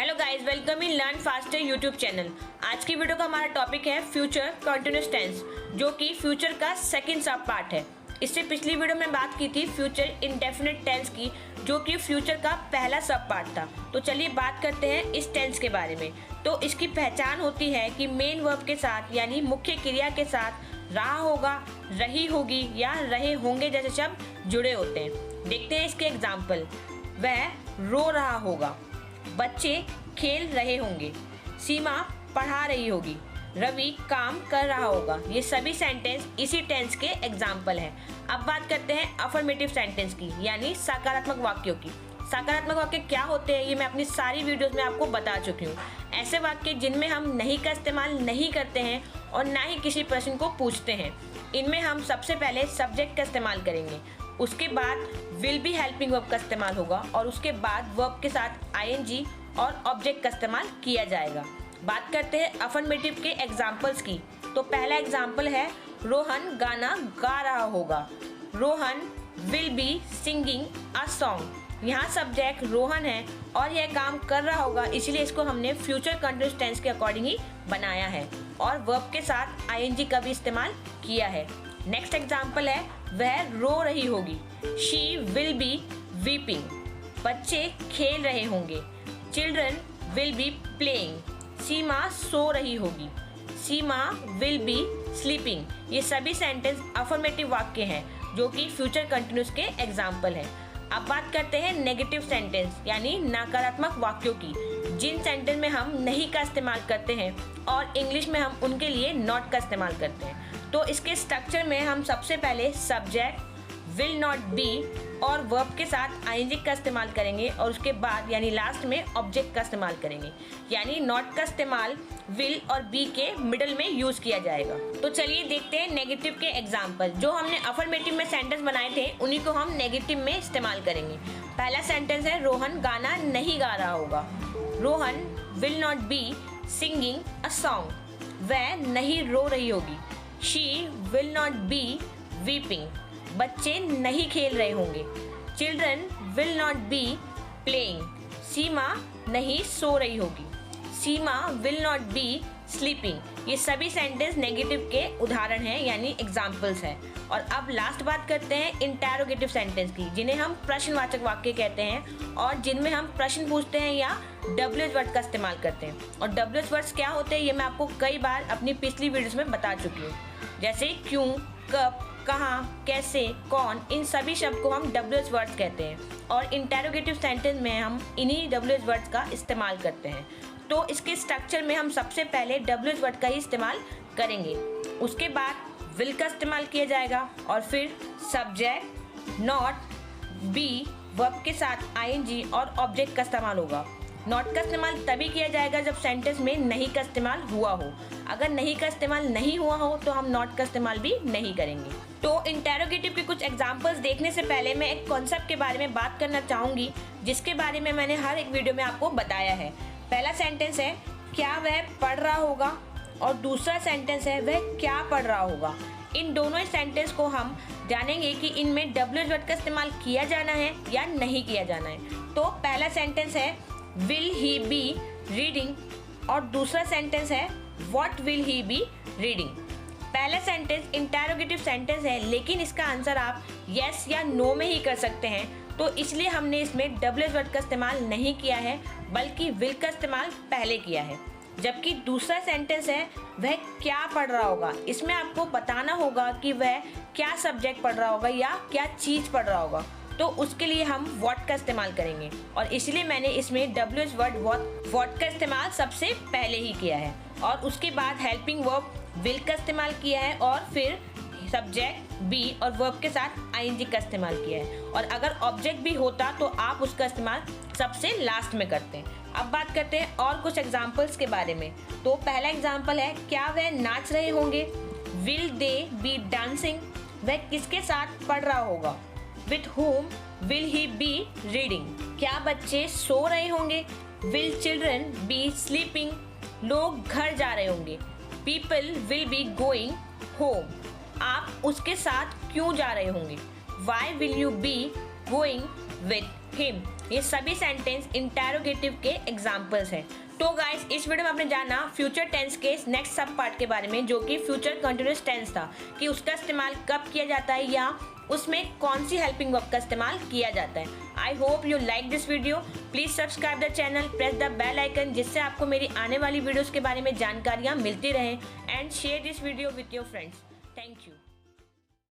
Hello guys, welcome in learn faster YouTube channel. आज की video का हमारा टॉपिक है फ्यूचर कंटिन्यूअस टेंस, जो कि फ्यूचर का सेकंड सब पार्ट है। इससे पिछली वीडियो में बात की थी फ्यूचर इंडेफिनिट टेंस की, जो कि फ्यूचर का पहला सब पार्ट था। तो चलिए बात करते हैं इस टेंस के बारे में। तो इसकी पहचान होती है कि मेन वर्ब के साथ यानी मुख्य क्रिया के साथ रहा होगा, रही होगी या रहे होंगे जैसे शब्द जुड़े होते हैं। देखते हैं इसके एग्जाम्पल। वह रो रहा होगा, बच्चे खेल रहे होंगे, सीमा पढ़ा रही होगी, रवि काम कर रहा होगा। ये सभी सेंटेंस इसी टेंस के एग्जाम्पल हैं। अब बात करते हैं अफर्मेटिव सेंटेंस की, यानी सकारात्मक वाक्यों की। सकारात्मक वाक्य क्या होते हैं ये मैं अपनी सारी वीडियोस में आपको बता चुकी हूँ। ऐसे वाक्य जिनमें हम नहीं का इस्तेमाल नहीं करते हैं और ना ही किसी प्रश्न को पूछते हैं। इनमें हम सबसे पहले सब्जेक्ट का इस्तेमाल करेंगे, उसके बाद विल बी हेल्पिंग वर्ब का इस्तेमाल होगा और उसके बाद वर्ब के साथ आईएनजी और ऑब्जेक्ट का इस्तेमाल किया जाएगा। बात करते हैं अफर्मेटिव के एग्जाम्पल्स की। तो पहला एग्जाम्पल है रोहन गाना गा रहा होगा। Rohan will be singing a song. यहाँ सब्जेक्ट रोहन है और यह काम कर रहा होगा, इसलिए इसको हमने फ्यूचर कंटिन्यूअस टेंस के अकॉर्डिंग ही बनाया है और वर्ब के साथ आईएनजी का भी इस्तेमाल किया है। नेक्स्ट एग्जाम्पल है वह रो रही होगी। She will be weeping. बच्चे खेल रहे होंगे। Children will be playing. Seema सो रही होगी। Seema will be sleeping. ये सभी सेंटेंस अफर्मेटिव वाक्य हैं जो कि फ्यूचर कंटिन्यूअस के एग्जाम्पल हैं। अब बात करते हैं नेगेटिव सेंटेंस यानी नकारात्मक वाक्यों की, जिन सेंटेंस में हम नहीं का इस्तेमाल करते हैं और इंग्लिश में हम उनके लिए नॉट का इस्तेमाल करते हैं। तो इसके स्ट्रक्चर में हम सबसे पहले सब्जेक्ट विल नॉट बी और वर्ब के साथ आईएनजी का इस्तेमाल करेंगे और उसके बाद यानी लास्ट में ऑब्जेक्ट का इस्तेमाल करेंगे, यानी नॉट का इस्तेमाल विल और बी के मिडल में यूज किया जाएगा। तो चलिए देखते हैं नेगेटिव के एग्जाम्पल। जो हमने अफर्मेटिव में सेंटेंस बनाए थे उन्हीं को हम नेगेटिव में इस्तेमाल करेंगे। पहला सेंटेंस है रोहन गाना नहीं गा रहा होगा। Rohan will not be singing a song. वह नहीं रो रही होगी। She will not be weeping. बच्चे नहीं खेल रहे होंगे। Children will not be playing. Seema नहीं सो रही होगी। Seema will not be sleeping. ये सभी सेंटेंस नेगेटिव के उदाहरण हैं यानी एग्जाम्पल्स हैं। और अब लास्ट बात करते हैं इंटेरोगेटिव सेंटेंस की, जिन्हें हम प्रश्नवाचक वाक्य कहते हैं और जिनमें हम प्रश्न पूछते हैं या डब्ल्यूएच वर्ड का इस्तेमाल करते हैं। और डब्ल्यूएच वर्ड्स क्या होते हैं ये मैं आपको कई बार अपनी पिछली वीडियोस में बता चुकी हूँ, जैसे क्यों, कब, कहाँ, कैसे, कौन। इन सभी शब्द को हम डब्ल्यूएच वर्ड्स कहते हैं और इंटेरोगेटिव सेंटेंस में हम इन्हीं डब्ल्यूएच वर्ड्स का इस्तेमाल करते हैं। तो इसके स्ट्रक्चर में हम सबसे पहले डब्ल्यूएच वर्ड का ही इस्तेमाल करेंगे, उसके बाद विल का इस्तेमाल किया जाएगा और फिर सब्जेक्ट, नॉट, बी, वर्ब के साथ आईएनजी और ऑब्जेक्ट का इस्तेमाल होगा। नॉट का इस्तेमाल तभी किया जाएगा जब सेंटेंस में नहीं का इस्तेमाल हुआ हो। अगर नहीं का इस्तेमाल नहीं हुआ हो तो हम नॉट का इस्तेमाल भी नहीं करेंगे। तो इंटेरोगेटिव के कुछ एग्जांपल्स देखने से पहले मैं एक कॉन्सेप्ट के बारे में बात करना चाहूँगी, जिसके बारे में मैंने हर एक वीडियो में आपको बताया है। पहला सेंटेंस है क्या वह पढ़ रहा होगा और दूसरा सेंटेंस है वह क्या पढ़ रहा होगा। इन दोनों सेंटेंस को हम जानेंगे कि इनमें डब्ल्यूएच वर्ड का इस्तेमाल किया जाना है या नहीं किया जाना है। तो पहला सेंटेंस है विल ही बी रीडिंग और दूसरा सेंटेंस है what will he be reading. पहला सेंटेंस इंटेरोगेटिव सेंटेंस है, लेकिन इसका आंसर आप यस या नो में ही कर सकते हैं, तो इसलिए हमने इसमें डब्ल्यूएच वर्ड का इस्तेमाल नहीं किया है बल्कि विल का इस्तेमाल पहले किया है। जबकि दूसरा सेंटेंस है वह क्या पढ़ रहा होगा, इसमें आपको बताना होगा कि वह क्या सब्जेक्ट पढ़ रहा होगा या क्या चीज़ पढ़ रहा होगा, तो उसके लिए हम व्हाट का इस्तेमाल करेंगे और इसलिए मैंने इसमें डब्ल्यूएच वर्ड व्हाट का इस्तेमाल सबसे पहले ही किया है और उसके बाद हेल्पिंग वर्ब विल का इस्तेमाल किया है और फिर सब्जेक्ट बी और वर्ब के साथ आईएनजी का इस्तेमाल किया है। और अगर ऑब्जेक्ट भी होता तो आप उसका इस्तेमाल सबसे लास्ट में करते हैं। अब बात करते हैं और कुछ एग्जाम्पल्स के बारे में। तो पहला एग्जाम्पल है क्या वह नाच रहे होंगे। Will they B dancing. वह किसके साथ पढ़ रहा होगा। With whom will he be reading? क्या बच्चे सो रहे होंगे। Will children be sleeping? लोग घर जा रहे होंगे। People will be going home. आप उसके साथ क्यों जा रहे होंगे। Why will you be going with him? ये सभी सेंटेंस इंटेरोगेटिव के एग्जाम्पल्स हैं। तो गाइस, इस वीडियो में आपने जाना फ्यूचर टेंस के नेक्स्ट सब पार्ट के बारे में, जो कि फ्यूचर कंटिन्यूअस टेंस था, कि उसका इस्तेमाल कब किया जाता है या उसमें कौन सी हेल्पिंग वर्ब का इस्तेमाल किया जाता है। I hope you like this video. Please subscribe the channel, press the bell icon, जिससे आपको मेरी आने वाली वीडियोस के बारे में जानकारियाँ मिलती रहें, and share this video with your friends. Thank you.